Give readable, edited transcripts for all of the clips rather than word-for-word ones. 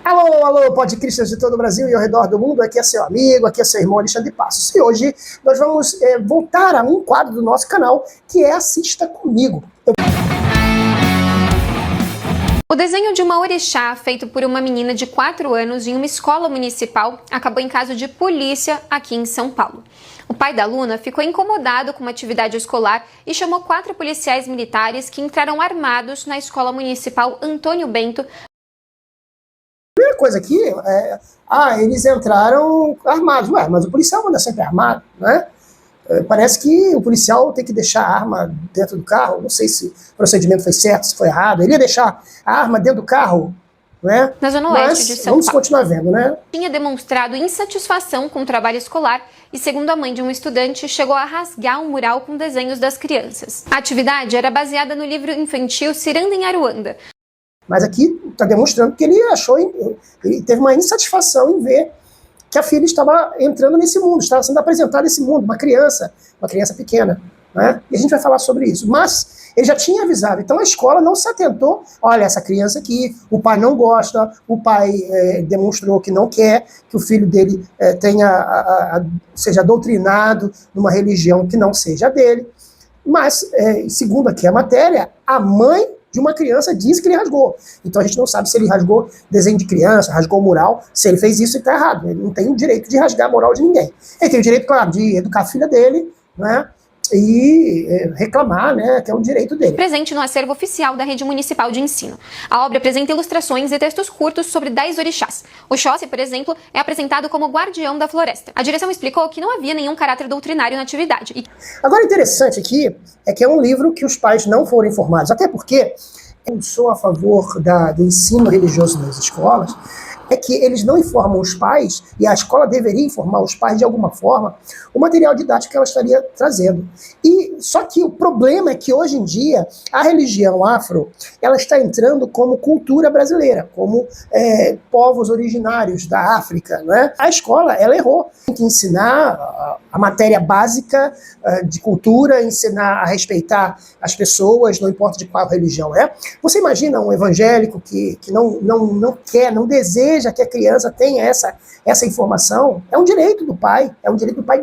Alô, alô, podcristianos de todo o Brasil e ao redor do mundo, aqui é seu amigo, aqui é seu irmão Alexandre Passos. E hoje nós vamos voltar a um quadro do nosso canal, que é Assista Comigo. O desenho de uma orixá feito por uma menina de 4 anos em uma escola municipal acabou em caso de polícia aqui em São Paulo. O pai da aluna ficou incomodado com uma atividade escolar e chamou 4 policiais militares que entraram armados na escola municipal Antônio Bento. A primeira coisa aqui eles entraram armados. Ué, mas o policial anda sempre armado, né? Parece que o policial tem que deixar a arma dentro do carro. Não sei se o procedimento foi certo, se foi errado. Ele ia deixar a arma dentro do carro, né? Na zona oeste de São Paulo. Vamos continuar vendo, né? Tinha demonstrado insatisfação com o trabalho escolar e, segundo a mãe de um estudante, chegou a rasgar um mural com desenhos das crianças. A atividade era baseada no livro infantil Ciranda em Aruanda. Mas aqui está demonstrando que ele teve uma insatisfação em ver que a filha estava entrando nesse mundo, estava sendo apresentada esse mundo, uma criança pequena, né? E a gente vai falar sobre isso. Mas ele já tinha avisado, então a escola não se atentou. Olha, essa criança aqui, o pai não gosta, o pai demonstrou que não quer que o filho dele seja doutrinado numa religião que não seja a dele. Mas, segundo aqui a matéria, a mãe de uma criança diz que ele rasgou. Então a gente não sabe se ele rasgou desenho de criança, rasgou mural. Se ele fez isso, ele está errado. Ele não tem o direito de rasgar a moral de ninguém. Ele tem o direito, claro, de educar a filha dele, né? E reclamar, né, que é um direito dele. Presente no acervo oficial da Rede Municipal de Ensino. A obra apresenta ilustrações e textos curtos sobre 10 orixás. O Xóssi, por exemplo, é apresentado como guardião da floresta. A direção explicou que não havia nenhum caráter doutrinário na atividade. Agora, interessante aqui é que é um livro que os pais não foram informados, até porque eu sou a favor do ensino religioso nas escolas, é que eles não informam os pais, e a escola deveria informar os pais de alguma forma, o material didático que ela estaria trazendo. Só que o problema é que hoje em dia a religião afro, ela está entrando como cultura brasileira, como povos originários da África, né? A escola, ela errou. Tem que ensinar a matéria básica de cultura, ensinar a respeitar as pessoas, não importa de qual religião é. Você imagina um evangélico que não quer, não deseja que a criança tenha essa informação? É um direito do pai,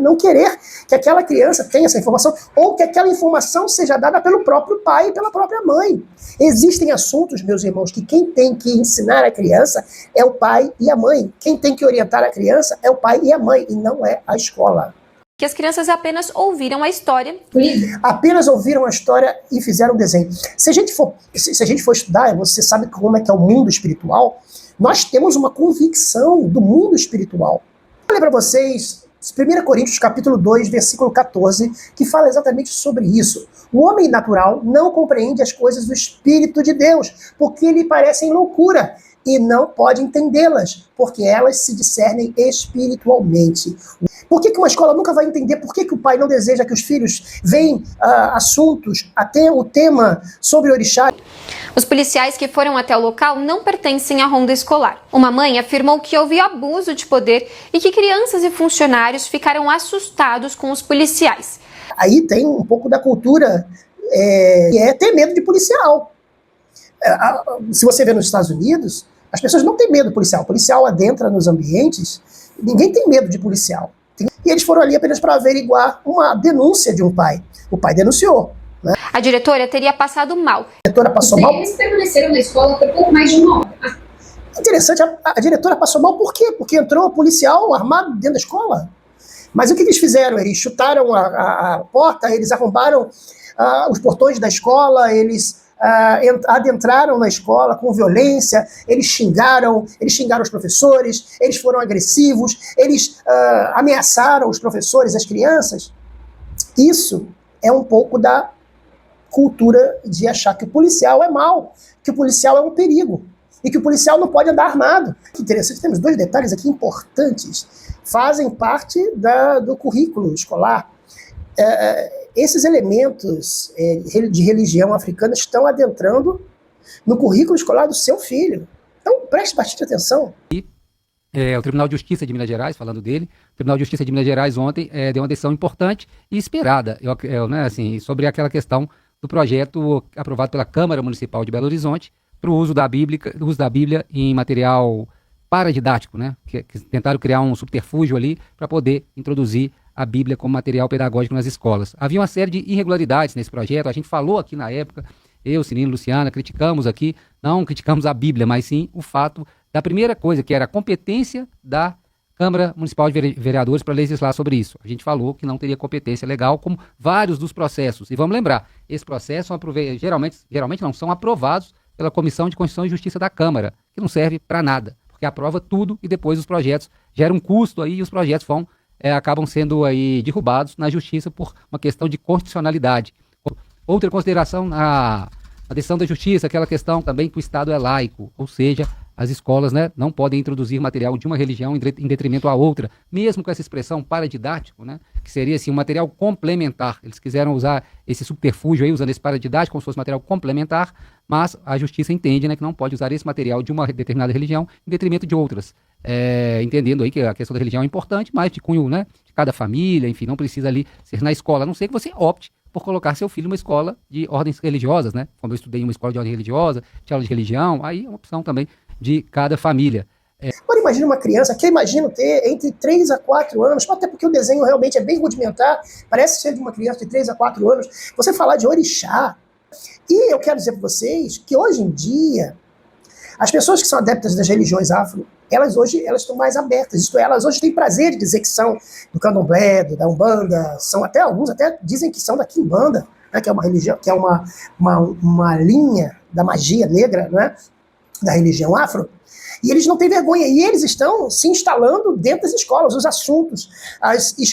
não querer que aquela criança tenha essa informação, ou que aquela informação seja dada pelo próprio pai e pela própria mãe. Existem assuntos, meus irmãos, que quem tem que ensinar a criança é o pai e a mãe. Quem tem que orientar a criança é o pai e a mãe, e não é a escola. Que as crianças apenas ouviram a história. Apenas ouviram a história e fizeram o desenho. Se a gente for estudar, você sabe como é que é o mundo espiritual, nós temos uma convicção do mundo espiritual. Vou ler para vocês 1 Coríntios capítulo 2, versículo 14, que fala exatamente sobre isso. O homem natural não compreende as coisas do Espírito de Deus, porque lhe parecem loucura, e não pode entendê-las, porque elas se discernem espiritualmente. Por que uma escola nunca vai entender por que o pai não deseja que os filhos vejam assuntos, até o tema sobre orixá? Os policiais que foram até o local não pertencem à ronda escolar. Uma mãe afirmou que houve abuso de poder e que crianças e funcionários ficaram assustados com os policiais. Aí tem um pouco da cultura que é ter medo de policial. Se você vê nos Estados Unidos, as pessoas não têm medo do policial. O policial adentra nos ambientes, ninguém tem medo de policial. E eles foram ali apenas para averiguar uma denúncia de um pai. O pai denunciou. Né? A diretora teria passado mal. A diretora passou mal. Eles permaneceram na escola por pouco mais de 1 hora. Interessante, a diretora passou mal por quê? Porque entrou um policial armado dentro da escola. Mas o que eles fizeram? Eles chutaram a porta, eles arrombaram os portões da escola, eles adentraram na escola com violência, eles xingaram os professores, eles foram agressivos, eles ameaçaram os professores, as crianças. Isso é um pouco da cultura de achar que o policial é mau, que o policial é um perigo e que o policial não pode andar armado. Que interessante, temos 2 detalhes aqui importantes, fazem parte do currículo escolar. Esses elementos de religião africana estão adentrando no currículo escolar do seu filho. Então, preste bastante atenção. O Tribunal de Justiça de Minas Gerais, falando dele, o Tribunal de Justiça de Minas Gerais ontem deu uma decisão importante e esperada, sobre aquela questão do projeto aprovado pela Câmara Municipal de Belo Horizonte para o uso da Bíblia em material paradidático, né? Que tentaram criar um subterfúgio ali para poder introduzir a Bíblia como material pedagógico nas escolas. Havia uma série de irregularidades nesse projeto, a gente falou aqui na época, eu, Cirino, Luciana, criticamos aqui, não criticamos a Bíblia, mas sim o fato da primeira coisa, que era a competência da Câmara Municipal de Vereadores para legislar sobre isso. A gente falou que não teria competência legal, como vários dos processos. E vamos lembrar, esses processos geralmente não são aprovados pela Comissão de Constituição e Justiça da Câmara, que não serve para nada, porque aprova tudo e depois os projetos geram um custo aí e os projetos acabam sendo aí derrubados na Justiça por uma questão de constitucionalidade. Outra consideração na decisão da Justiça, aquela questão também que o Estado é laico, ou seja, as escolas, né, não podem introduzir material de uma religião em detrimento à outra, mesmo com essa expressão paradidático, né, que seria assim, um material complementar. Eles quiseram usar esse subterfúgio aí, usando esse paradidático como se fosse material complementar, mas a Justiça entende, né, que não pode usar esse material de uma determinada religião em detrimento de outras. Entendendo aí que a questão da religião é importante, mas de cunho, né, de cada família, enfim, não precisa ali ser na escola, a não ser que você opte por colocar seu filho numa escola de ordens religiosas, né? Quando eu estudei em uma escola de ordem religiosa, de aula de religião, aí é uma opção também de cada família. Agora imagina uma criança que eu imagino ter entre 3 a 4 anos, até porque o desenho realmente é bem rudimentar, parece ser de uma criança de 3 a 4 anos, você falar de orixá. E eu quero dizer para vocês que hoje em dia, as pessoas que são adeptas das religiões afro, elas estão mais abertas, isto é, elas hoje têm prazer de dizer que são do candomblé, da umbanda, são até alguns até dizem que são da quimbanda, né, que é uma religião, que é uma linha da magia negra, né, da religião afro, e eles não têm vergonha, e eles estão se instalando dentro das escolas, os assuntos,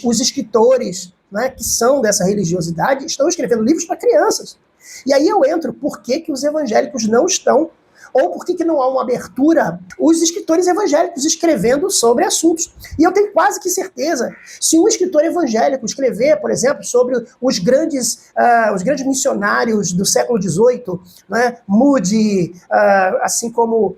os escritores, né, que são dessa religiosidade, estão escrevendo livros para crianças. E aí eu entro, por que os evangélicos não estão, ou por que não há uma abertura, os escritores evangélicos escrevendo sobre assuntos. E eu tenho quase que certeza, se um escritor evangélico escrever, por exemplo, sobre os grandes missionários do século XVIII, né, Moody, assim como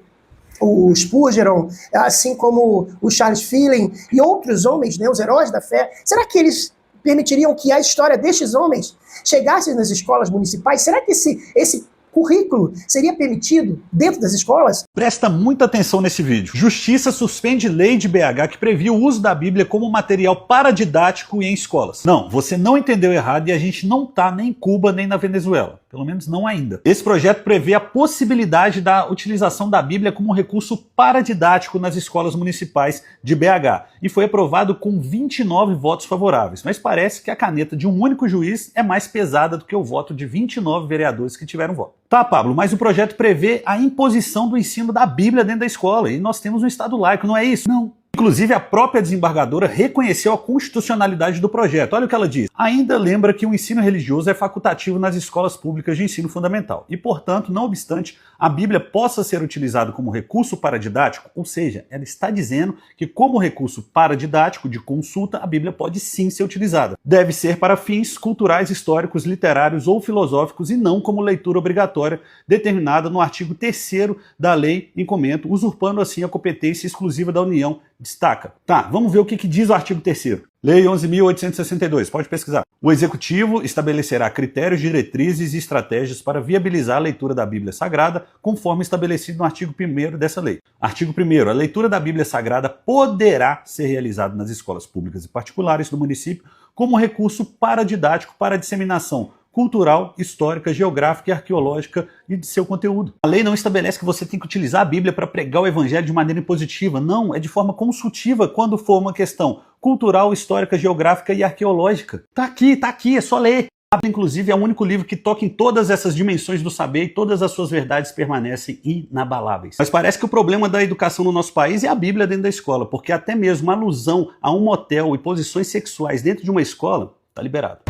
o Spurgeon, assim como o Charles Finney e outros homens, né, os heróis da fé, será que eles permitiriam que a história destes homens chegasse nas escolas municipais? Será que esse currículo seria permitido dentro das escolas? Presta muita atenção nesse vídeo. Justiça suspende lei de BH que previa o uso da Bíblia como material paradidático em escolas. Não, você não entendeu errado e a gente não tá nem em Cuba nem na Venezuela. Pelo menos não ainda. Esse projeto prevê a possibilidade da utilização da Bíblia como um recurso paradidático nas escolas municipais de BH e foi aprovado com 29 votos favoráveis. Mas parece que a caneta de um único juiz é mais pesada do que o voto de 29 vereadores que tiveram voto. Tá, Pablo, mas o projeto prevê a imposição do ensino da Bíblia dentro da escola e nós temos um Estado laico, não é isso? Não. Inclusive, a própria desembargadora reconheceu a constitucionalidade do projeto. Olha o que ela diz. Ainda lembra que o ensino religioso é facultativo nas escolas públicas de ensino fundamental e, portanto, não obstante a Bíblia possa ser utilizada como recurso paradidático, ou seja, ela está dizendo que como recurso paradidático de consulta, a Bíblia pode sim ser utilizada. Deve ser para fins culturais, históricos, literários ou filosóficos e não como leitura obrigatória determinada no artigo 3º da lei em comento, usurpando assim a competência exclusiva da União. Destaca. Tá, vamos ver o que diz o artigo 3º. Lei 11.862, pode pesquisar. O Executivo estabelecerá critérios, diretrizes e estratégias para viabilizar a leitura da Bíblia Sagrada, conforme estabelecido no artigo 1º dessa lei. Artigo 1º. A leitura da Bíblia Sagrada poderá ser realizada nas escolas públicas e particulares do município como recurso paradidático para a disseminação cultural, histórica, geográfica e arqueológica e de seu conteúdo. A lei não estabelece que você tem que utilizar a Bíblia para pregar o evangelho de maneira impositiva. Não, é de forma consultiva quando for uma questão cultural, histórica, geográfica e arqueológica. Tá aqui, é só ler. A Bíblia, inclusive, é o único livro que toca em todas essas dimensões do saber e todas as suas verdades permanecem inabaláveis. Mas parece que o problema da educação no nosso país é a Bíblia dentro da escola, porque até mesmo a alusão a um motel e posições sexuais dentro de uma escola está liberado.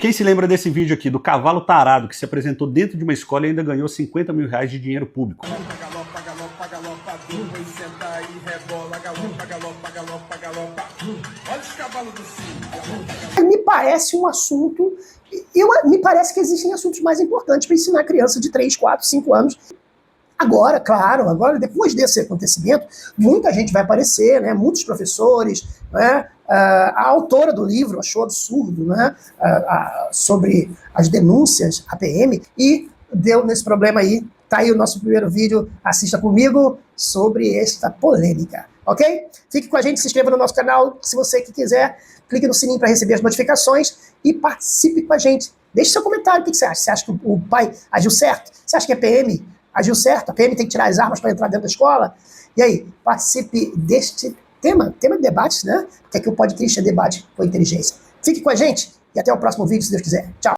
Quem se lembra desse vídeo aqui, do cavalo tarado que se apresentou dentro de uma escola e ainda ganhou 50 mil reais de dinheiro público? Me parece um assunto... me parece que existem assuntos mais importantes para ensinar criança de 3, 4, 5 anos. Agora, claro, depois desse acontecimento, muita gente vai aparecer, né? Muitos professores, né? A autora do livro achou absurdo, né, sobre as denúncias à PM e deu nesse problema aí. Tá aí o nosso primeiro vídeo, assista comigo, sobre esta polêmica, ok? Fique com a gente, se inscreva no nosso canal, se você que quiser, clique no sininho para receber as notificações e participe com a gente. Deixe seu comentário, o que você acha? Você acha que o pai agiu certo? Você acha que a PM agiu certo? A PM tem que tirar as armas para entrar dentro da escola? E aí, participe deste tema de debate, né? Porque aqui o podcast é debate com inteligência. Fique com a gente e até o próximo vídeo, se Deus quiser. Tchau!